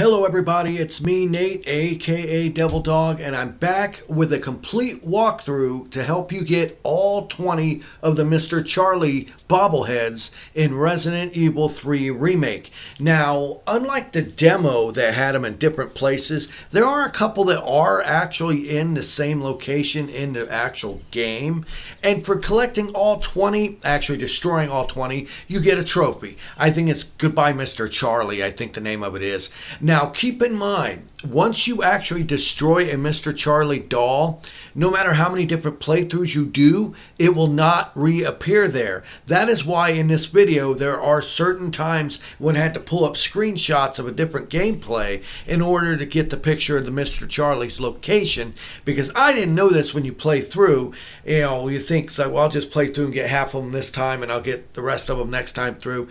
Hello everybody, it's me Nate, aka Devil Dog, and I'm back with a complete walkthrough to help you get all 20 of the Mr. Charlie bobbleheads in Resident Evil 3 Remake. Now, unlike the demo that had them in different places, there are a couple that are actually in the same location in the actual game, and for collecting all 20, actually destroying all 20, you get a trophy. I think it's Goodbye Mr. Charlie, I think the name of it is. Now, keep in mind, once you actually destroy a Mr. Charlie doll, no matter how many different playthroughs you do, it will not reappear there. That is why in this video, there are certain times when I had to pull up screenshots of a different gameplay in order to get the picture of the Mr. Charlie's location, because I didn't know this when you play through. You know, you think, so, well, I'll just play through and get half of them this time and I'll get the rest of them next time through.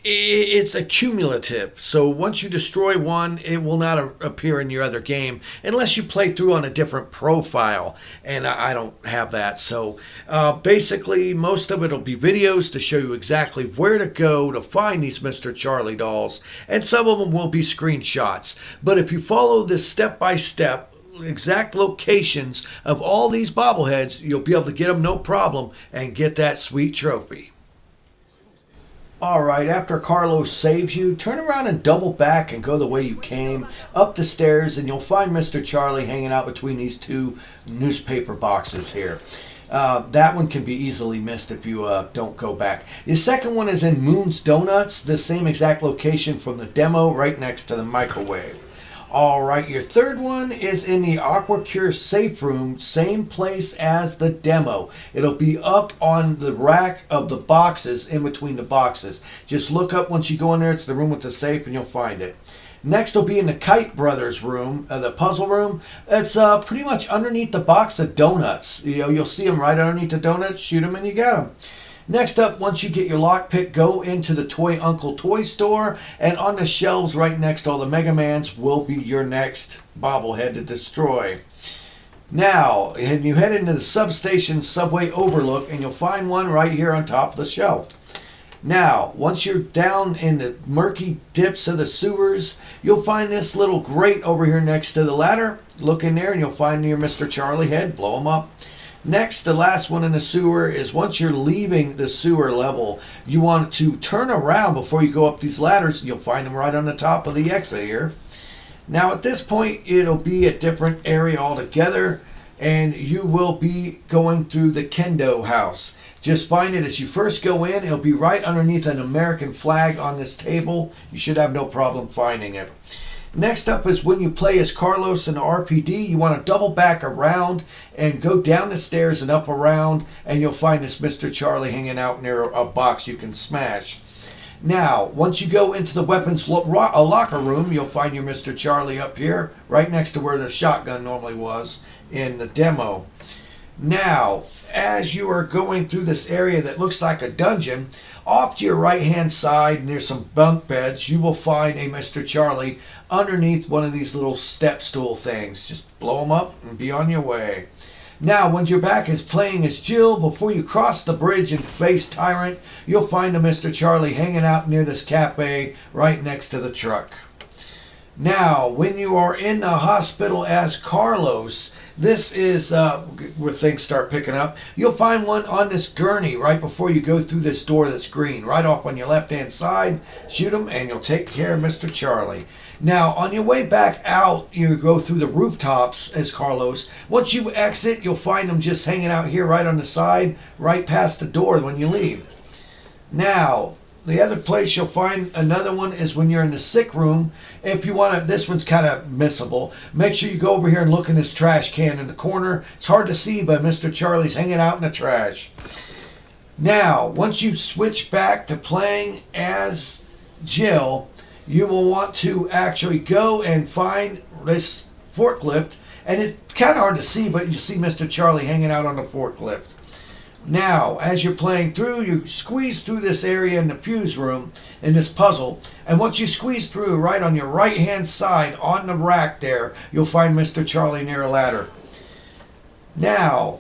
It's a cumulative, so once you destroy one, it will not appear in your other game unless you play through on a different profile, and I don't have that. So basically, most of it will be videos to show you exactly where to go to find these Mr. Charlie dolls, and some of them will be screenshots. But if you follow this step-by-step, exact locations of all these bobbleheads, you'll be able to get them no problem and get that sweet trophy. Alright, after Carlos saves you, turn around and double back and go the way you came, up the stairs, and you'll find Mr. Charlie hanging out between these two newspaper boxes here. That one can be easily missed if you don't go back. The second one is in Moon's Donuts, the same exact location from the demo, right next to the microwave. Alright, your third one is in the Aqua Cure safe room, same place as the demo. It'll be up on the rack of the boxes, in between the boxes. Just look up once you go in there, it's the room with the safe, and you'll find it. Next will be in the Kite Brothers room, the puzzle room. It's pretty much underneath the box of donuts. You know, you'll see them right underneath the donuts, shoot them and you get them. Next up, once you get your lockpick, go into the Toy Uncle toy store, and on the shelves right next to all the Mega Mans will be your next bobblehead to destroy. Now, you head into the substation subway overlook, and you'll find one right here on top of the shelf. Now, once you're down in the murky dips of the sewers, you'll find this little grate over here next to the ladder. Look in there, and you'll find your Mr. Charlie head. Blow him up. Next, the last one in the sewer is once you're leaving the sewer level, you want to turn around before you go up these ladders, and you'll find them right on the top of the exit here. Now, at this point, it'll be a different area altogether, and you will be going through the Kendo house. Just find it as you first go in. It'll be right underneath an American flag on this table. You should have no problem finding it. Next up is when you play as Carlos in the RPD, you want to double back around and go down the stairs and up around, and you'll find this Mr. Charlie hanging out near a box you can smash. Now, once you go into the weapons locker room, you'll find your Mr. Charlie up here, right next to where the shotgun normally was in the demo. Now, as you are going through this area that looks like a dungeon, off to your right hand side near some bunk beds, you will find a Mr. Charlie underneath one of these little step stool things. Just blow them up and be on your way. Now, when you're back as playing as Jill, before you cross the bridge and face Tyrant, you'll find a Mr. Charlie hanging out near this cafe right next to the truck. Now, when you are in the hospital as Carlos, this is where things start picking up. You'll find one on this gurney right before you go through this door that's green. Right off on your left-hand side, shoot him, and you'll take care of Mr. Charlie. Now, on your way back out, you go through the rooftops as Carlos. Once you exit, you'll find them just hanging out here right on the side, right past the door when you leave. Now, the other place you'll find another one is when you're in the sick room. If you want to, this one's kind of missable. Make sure you go over here and look in this trash can in the corner. It's hard to see, but Mr. Charlie's hanging out in the trash. Now, once you switch back to playing as Jill, you will want to actually go and find this forklift. And it's kind of hard to see, but you see Mr. Charlie hanging out on the forklift. Now, as you're playing through, you squeeze through this area in the fuse room in this puzzle, and once you squeeze through, right on your right-hand side on the rack there, you'll find Mr. Charlie near a ladder. Now,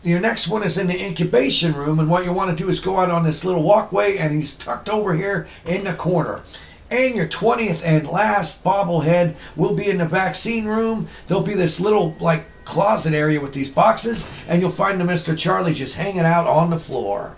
your next one is in the incubation room, and what you want to do is go out on this little walkway, and he's tucked over here in the corner. And your 20th and last bobblehead will be in the vaccine room. There'll be this little, like, closet area with these boxes, and you'll find the Mr. Charlie just hanging out on the floor.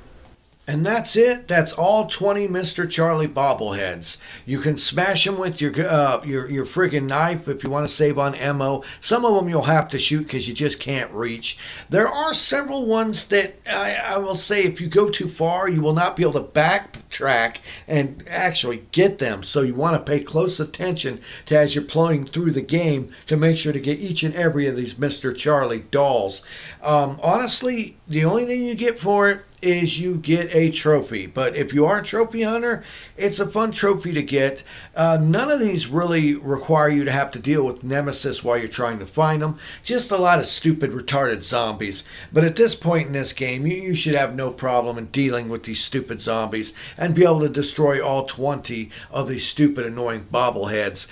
And that's it. That's all 20 Mr. Charlie bobbleheads. You can smash them with your friggin' knife if you want to save on ammo. Some of them you'll have to shoot because you just can't reach. There are several ones that I will say if you go too far, you will not be able to backtrack and actually get them. So you want to pay close attention to as you're playing through the game to make sure to get each and every of these Mr. Charlie dolls. Honestly, the only thing you get for it is you get a trophy. But if you are a trophy hunter, it's a fun trophy to get. None of these really require you to have to deal with Nemesis while you're trying to find them. Just a lot of stupid, retarded zombies. But at this point in this game, you should have no problem in dealing with these stupid zombies and be able to destroy all 20 of these stupid, annoying bobbleheads.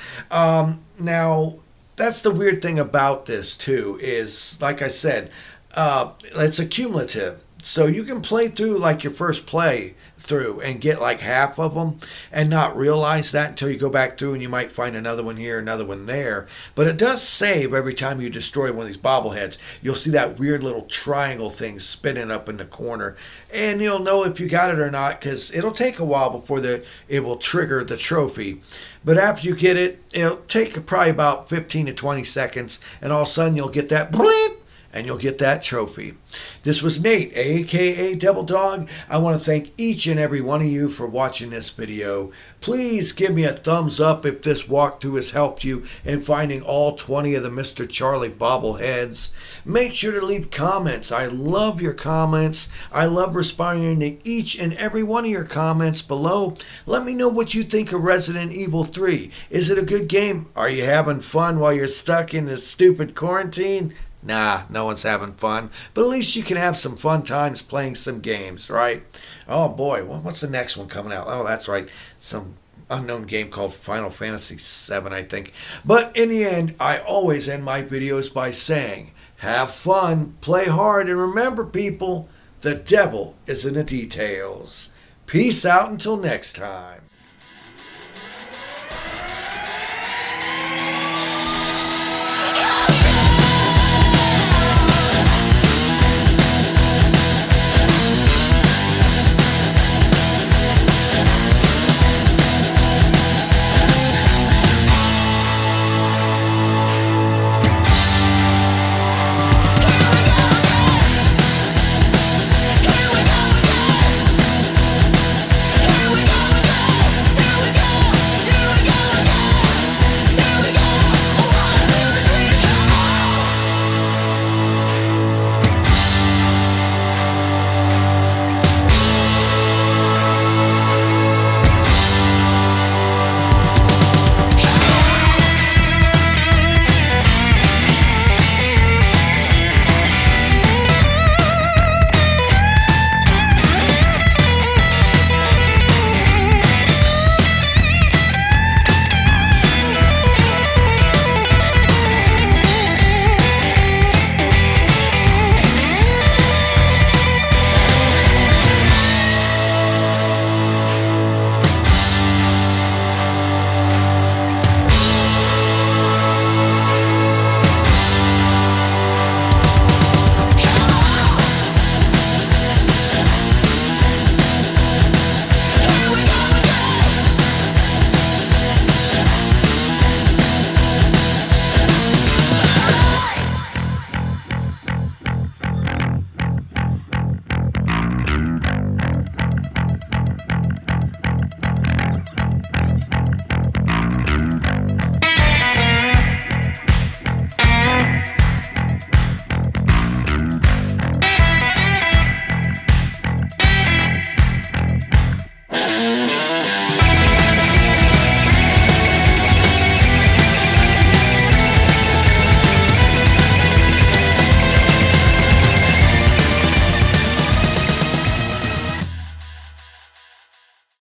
Now, that's the weird thing about this, too, is, like I said, it's accumulative. So you can play through like your first play through and get like half of them and not realize that until you go back through and you might find another one here, another one there. But it does save every time you destroy one of these bobbleheads. You'll see that weird little triangle thing spinning up in the corner. And you'll know if you got it or not because it'll take a while before it will trigger the trophy. But after you get it, it'll take probably about 15 to 20 seconds. And all of a sudden you'll get that bleep. And you'll get that trophy. This was Nate, aka Devil Dog. I want to thank each and every one of you for watching this video. Please give me a thumbs up if this walkthrough has helped you in finding all 20 of the Mr. Charlie bobbleheads. Make sure to leave comments. I love your comments. I love responding to each and every one of your comments below. Let me know what you think of Resident Evil 3. Is it a good game? Are you having fun while you're stuck in this stupid quarantine? Nah, no one's having fun. But at least you can have some fun times playing some games, right? Oh boy, what's the next one coming out? Oh, that's right. Some unknown game called Final Fantasy VII, I think. But in the end, I always end my videos by saying, have fun, play hard, and remember, people, the devil is in the details. Peace out until next time.